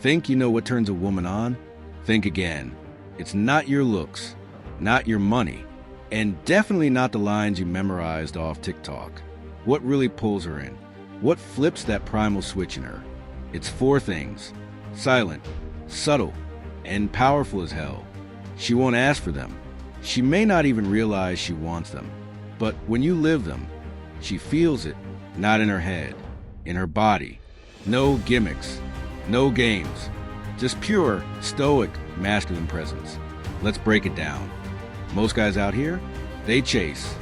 Think you know what turns a woman on? Think again. It's not your looks, not your money, and definitely not the lines you memorized off TikTok. What really pulls her in? What flips that primal switch in her? It's four things: silent, subtle, and powerful as hell. She won't ask for them. She may not even realize she wants them. But when you live them, she feels it, not in her head, in her body. No gimmicks, no games, just pure, stoic, masculine presence. Let's break it down. Most guys out here, they chase,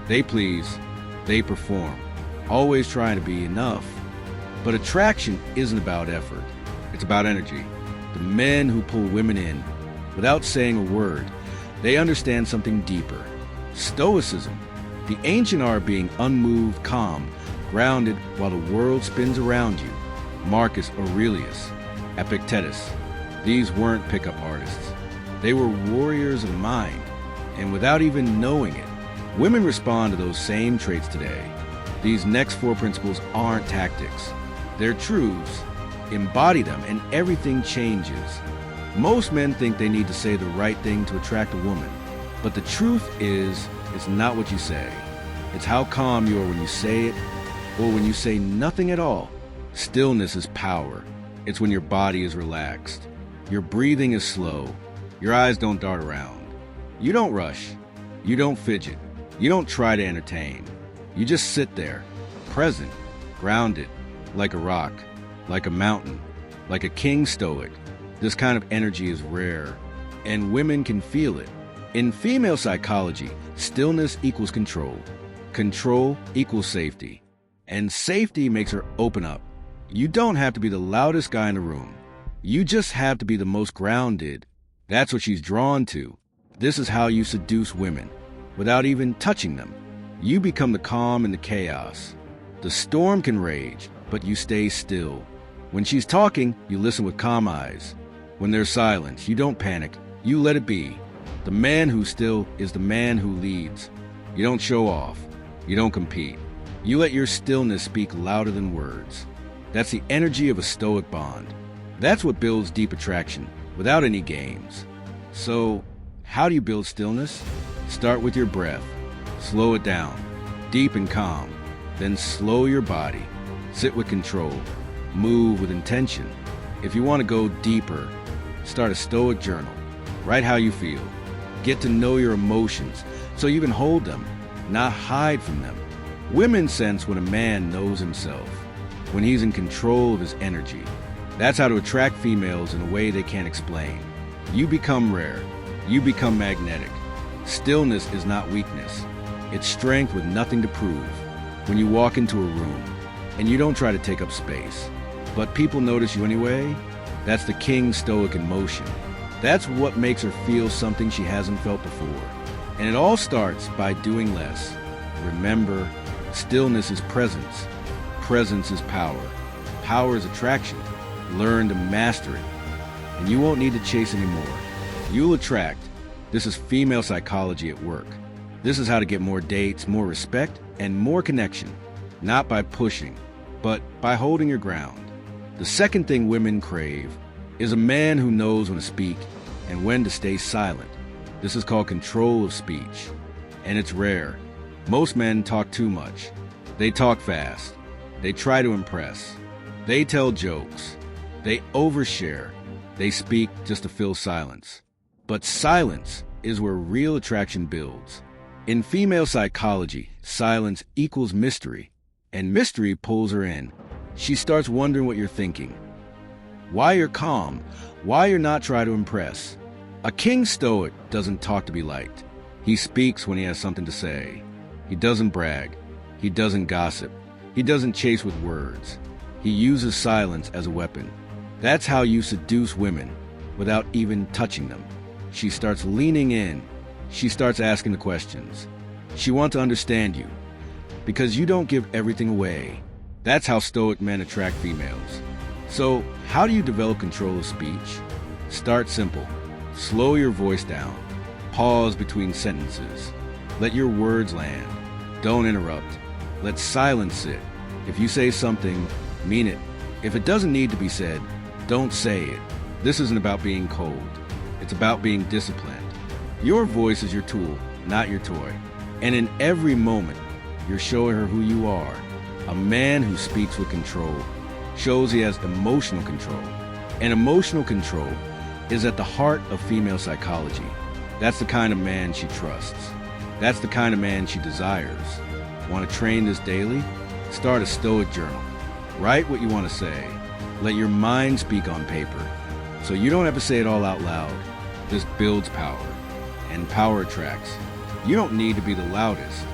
they please, they perform, always trying to be enough. But attraction isn't about effort. It's about energy. The men who pull women in, without saying a word, they understand something deeper. Stoicism, the ancient art of being unmoved, calm, grounded while the world spins around you. Marcus Aurelius, Epictetus. These weren't pickup artists. They were warriors of mind, and without even knowing it, women respond to those same traits today. These next four principles aren't tactics. They're truths. Embody them, and everything changes. Most men think they need to say the right thing to attract a woman, but the truth is, it's not what you say. It's how calm you are when you say it, or when you say nothing at all. Stillness is power. It's when your body is relaxed. Your breathing is slow. Your eyes don't dart around. You don't rush. You don't fidget. You don't try to entertain. You just sit there, present, grounded, like a rock, like a mountain, like a king stoic. This kind of energy is rare, and women can feel it. In female psychology, stillness equals control. Control equals safety. And safety makes her open up. You don't have to be the loudest guy in the room. You just have to be the most grounded. That's what she's drawn to. This is how you seduce women, without even touching them. You become the calm in the chaos. The storm can rage, but you stay still. When she's talking, you listen with calm eyes. When there's silence, you don't panic. You let it be. The man who's still is the man who leads. You don't show off. You don't compete. You let your stillness speak louder than words. That's the energy of a stoic bond. That's what builds deep attraction, without any games. So, how do you build stillness? Start with your breath. Slow it down, deep and calm. Then slow your body. Sit with control. Move with intention. If you want to go deeper, start a stoic journal. Write how you feel. Get to know your emotions so you can hold them, not hide from them. Women sense when a man knows himself, when he's in control of his energy. That's how to attract females in a way they can't explain. You become rare. You become magnetic. Stillness is not weakness. It's strength with nothing to prove. When you walk into a room, and you don't try to take up space, but people notice you anyway, that's the king stoic in motion. That's what makes her feel something she hasn't felt before. And it all starts by doing less. Remember, stillness is presence. Presence is power. Power is attraction. Learn to master it. And you won't need to chase anymore. You'll attract. This is female psychology at work. This is how to get more dates, more respect, and more connection. Not by pushing, but by holding your ground. The second thing women crave is a man who knows when to speak and when to stay silent. This is called control of speech, and it's rare. Most men talk too much. They talk fast. They try to impress. They tell jokes. They overshare. They speak just to fill silence. But silence is where real attraction builds. In female psychology, silence equals mystery, and mystery pulls her in. She starts wondering what you're thinking, why you're calm, why you're not trying to impress. A king stoic doesn't talk to be liked. He speaks when he has something to say. He doesn't brag. He doesn't gossip. He doesn't chase with words. He uses silence as a weapon. That's how you seduce women without even touching them. She starts leaning in. She starts asking the questions. She wants to understand you because you don't give everything away. That's how stoic men attract females. So, how do you develop control of speech? Start simple. Slow your voice down. Pause between sentences. Let your words land. Don't interrupt. Let silence sit. If you say something, mean it. If it doesn't need to be said, Don't say it. This isn't about being cold. It's about being disciplined. Your voice is your tool, not your toy. And in every moment, you're showing her who you are. A man who speaks with control shows he has emotional control. And emotional control is at the heart of female psychology. That's the kind of man she trusts. That's the kind of man she desires. Want to train this daily? Start a Stoic journal. Write what you want to say. Let your mind speak on paper. So you don't have to say it all out loud. This builds power. And power attracts. You don't need to be the loudest.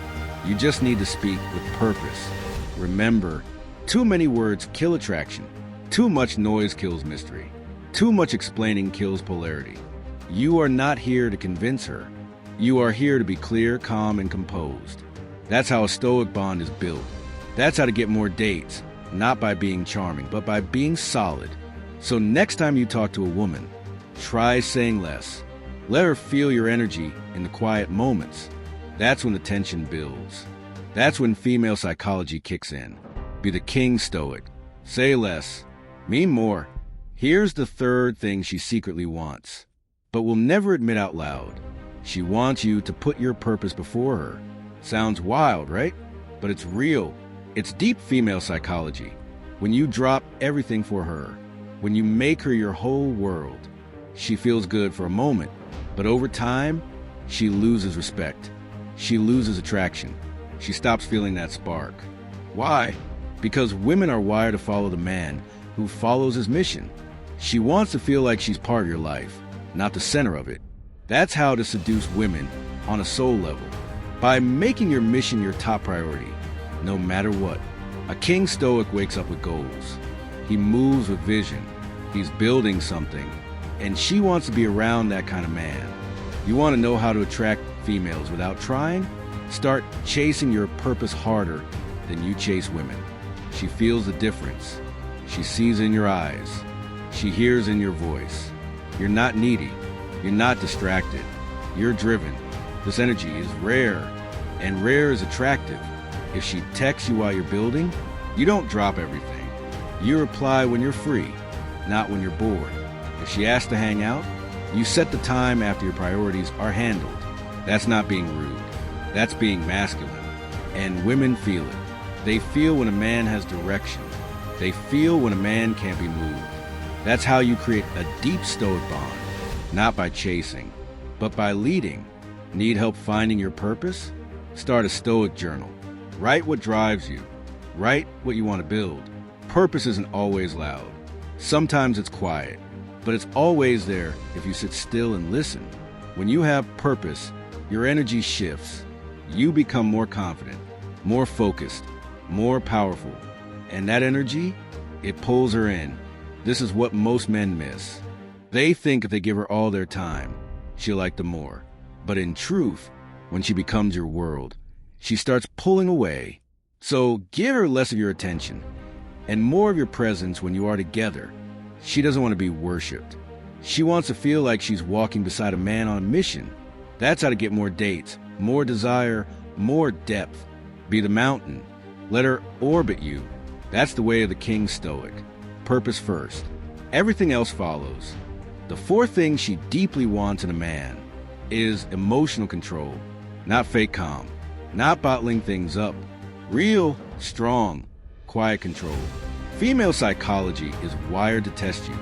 You just need to speak with purpose. Remember, too many words kill attraction. Too much noise kills mystery. Too much explaining kills polarity. You are not here to convince her. You are here to be clear, calm, and composed. That's how a Stoic bond is built. That's how to get more dates, not by being charming, but by being solid. So next time you talk to a woman, try saying less. Let her feel your energy in the quiet moments. That's when the tension builds. That's when female psychology kicks in. Be the king Stoic. Say less. Mean more. Here's the third thing she secretly wants, but will never admit out loud. She wants you to put your purpose before her. Sounds wild, right? But it's real. It's deep female psychology. When you drop everything for her, when you make her your whole world, she feels good for a moment, but over time, she loses respect. She loses attraction. She stops feeling that spark. Why? Because women are wired to follow the man who follows his mission. She wants to feel like she's part of your life, not the center of it. That's how to seduce women on a soul level. By making your mission your top priority, no matter what. A king Stoic wakes up with goals. He moves with vision. He's building something. And she wants to be around that kind of man. You want to know how to attract females without trying? Start chasing your purpose harder than you chase women. She feels the difference. She sees in your eyes. She hears in your voice. You're not needy. You're not distracted. You're driven. This energy is rare, and rare is attractive. If she texts you while you're building, you don't drop everything. You reply when you're free, not when you're bored. If she asks to hang out, you set the time after your priorities are handled. That's not being rude. That's being masculine. And women feel it. They feel when a man has direction. They feel when a man can't be moved. That's how you create a deep Stoic bond, not by chasing, but by leading. Need help finding your purpose? Start a Stoic journal. Write what drives you. Write what you want to build. Purpose isn't always loud. Sometimes it's quiet, but it's always there if you sit still and listen. When you have purpose, your energy shifts. You become more confident, more focused, more powerful. And that energy, it pulls her in. This is what most men miss. They think if they give her all their time, she'll like them more. But in truth, when she becomes your world, she starts pulling away. So give her less of your attention and more of your presence when you are together. She doesn't want to be worshipped. She wants to feel like she's walking beside a man on a mission. That's how to get more dates, more desire, more depth. Be the mountain. Let her orbit you. That's the way of the king Stoic. Purpose first. Everything else follows. The fourth thing she deeply wants in a man is emotional control, not fake calm, not bottling things up. Real, strong, quiet control. Female psychology is wired to test you,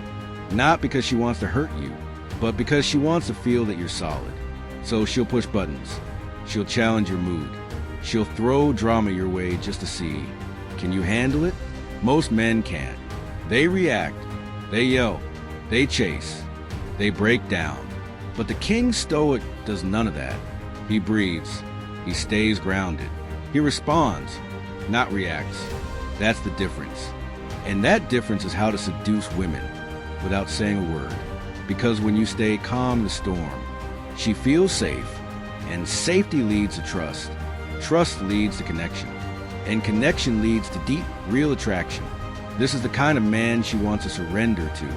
not because she wants to hurt you, but because she wants to feel that you're solid. So she'll push buttons. She'll challenge your mood. She'll throw drama your way just to see, can you handle it? Most men can't. They react. They yell. They chase. They break down. But the king Stoic does none of that. He breathes. He stays grounded. He responds, not reacts. That's the difference. And that difference is how to seduce women without saying a word. Because when you stay calm in the storm, she feels safe. And safety leads to trust. Trust leads to connection. And connection leads to deep, real attraction. This is the kind of man she wants to surrender to.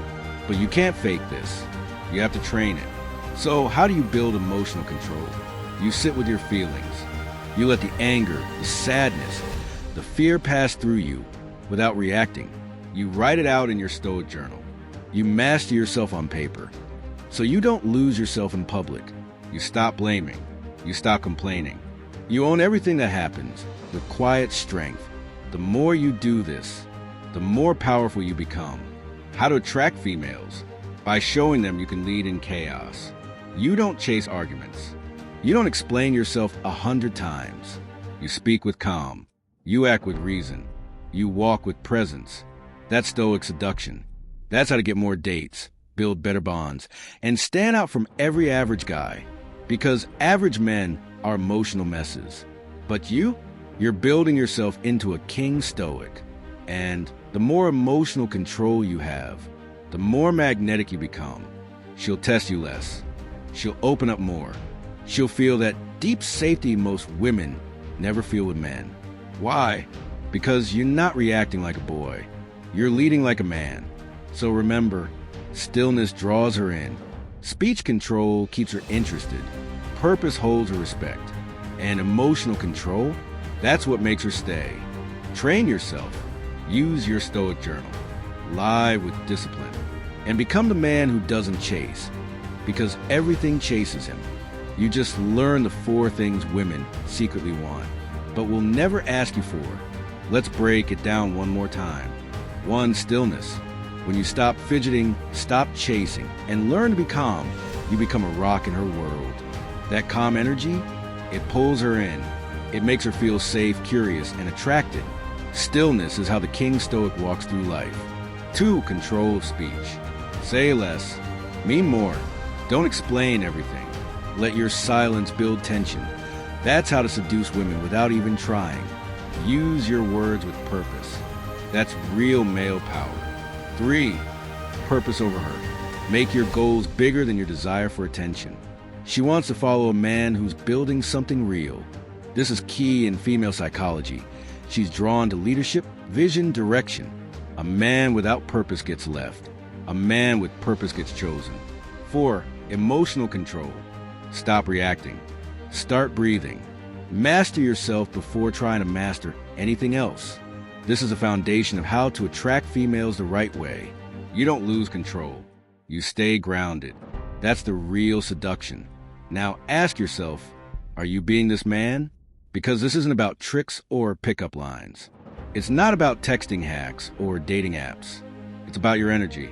But you can't fake this. You have to train it. So how do you build emotional control? You sit with your feelings. You let the anger, the sadness, the fear pass through you without reacting. You write it out in your Stoic journal. You master yourself on paper. So you don't lose yourself in public. You stop blaming. You stop complaining. You own everything that happens with quiet strength. The more you do this, the more powerful you become. How to attract females? By showing them you can lead in chaos. You don't chase arguments. You don't explain yourself 100 times. You speak with calm. You act with reason. You walk with presence. That's Stoic seduction. That's how to get more dates, build better bonds, and stand out from every average guy. Because average men are emotional messes. But you're building yourself into a king Stoic. And the more emotional control you have, the more magnetic you become. She'll test you less. She'll open up more. She'll feel that deep safety most women never feel with men. Why? Because you're not reacting like a boy. You're leading like a man. So remember, stillness draws her in. Speech control keeps her interested. Purpose holds her respect. And emotional control, that's what makes her stay. Train yourself. Use your Stoic journal. Lie with discipline. And become the man who doesn't chase. Because everything chases him. You just learn the 4 things women secretly want, but will never ask you for. Let's break it down one more time. 1. Stillness. When you stop fidgeting, stop chasing, and learn to be calm, you become a rock in her world. That calm energy, it pulls her in. It makes her feel safe, curious, and attracted. Stillness is how the King Stoic walks through life. 2. Control of speech. Say less, mean more. Don't explain everything. Let your silence build tension. That's how to seduce women without even trying. Use your words with purpose. That's real male power. 3. Purpose over her. Make your goals bigger than your desire for attention. She wants to follow a man who's building something real. This is key in female psychology. She's drawn to leadership, vision, direction. A man without purpose gets left. A man with purpose gets chosen. 4. Emotional control. Stop reacting. Start breathing. Master yourself before trying to master anything else. This is a foundation of how to attract females the right way. You don't lose control. You stay grounded. That's the real seduction. Now ask yourself, are you being this man? Because this isn't about tricks or pickup lines. It's not about texting hacks or dating apps. It's about your energy,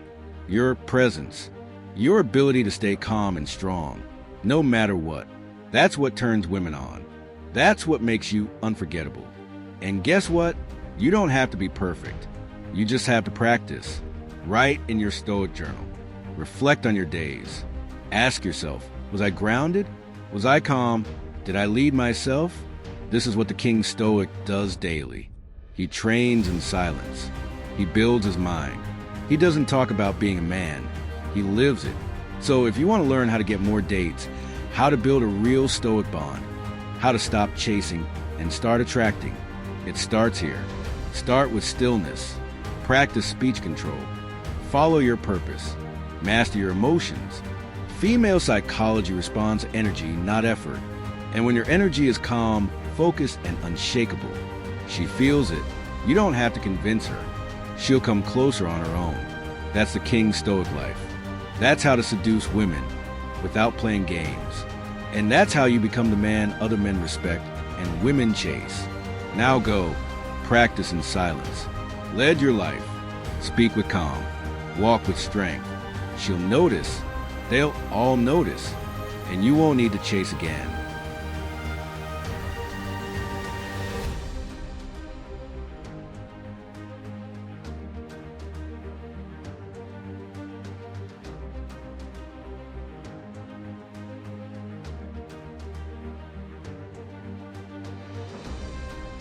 your presence, your ability to stay calm and strong, no matter what. That's what turns women on. That's what makes you unforgettable. And guess what? You don't have to be perfect. You just have to practice. Write in your Stoic journal. Reflect on your days. Ask yourself, was I grounded? Was I calm? Did I lead myself? This is what the King Stoic does daily. He trains in silence. He builds his mind. He doesn't talk about being a man. He lives it. So if you want to learn how to get more dates, how to build a real Stoic bond, how to stop chasing and start attracting, it starts here. Start with stillness. Practice speech control. Follow your purpose. Master your emotions. Female psychology responds to energy, not effort. And when your energy is calm, focused, and unshakable, she feels it. You don't have to convince her. She'll come closer on her own. That's the King Stoic life. That's how to seduce women without playing games. And that's how you become the man other men respect and women chase. Now go, practice in silence. Lead your life. Speak with calm. Walk with strength. She'll notice. They'll all notice. And you won't need to chase again.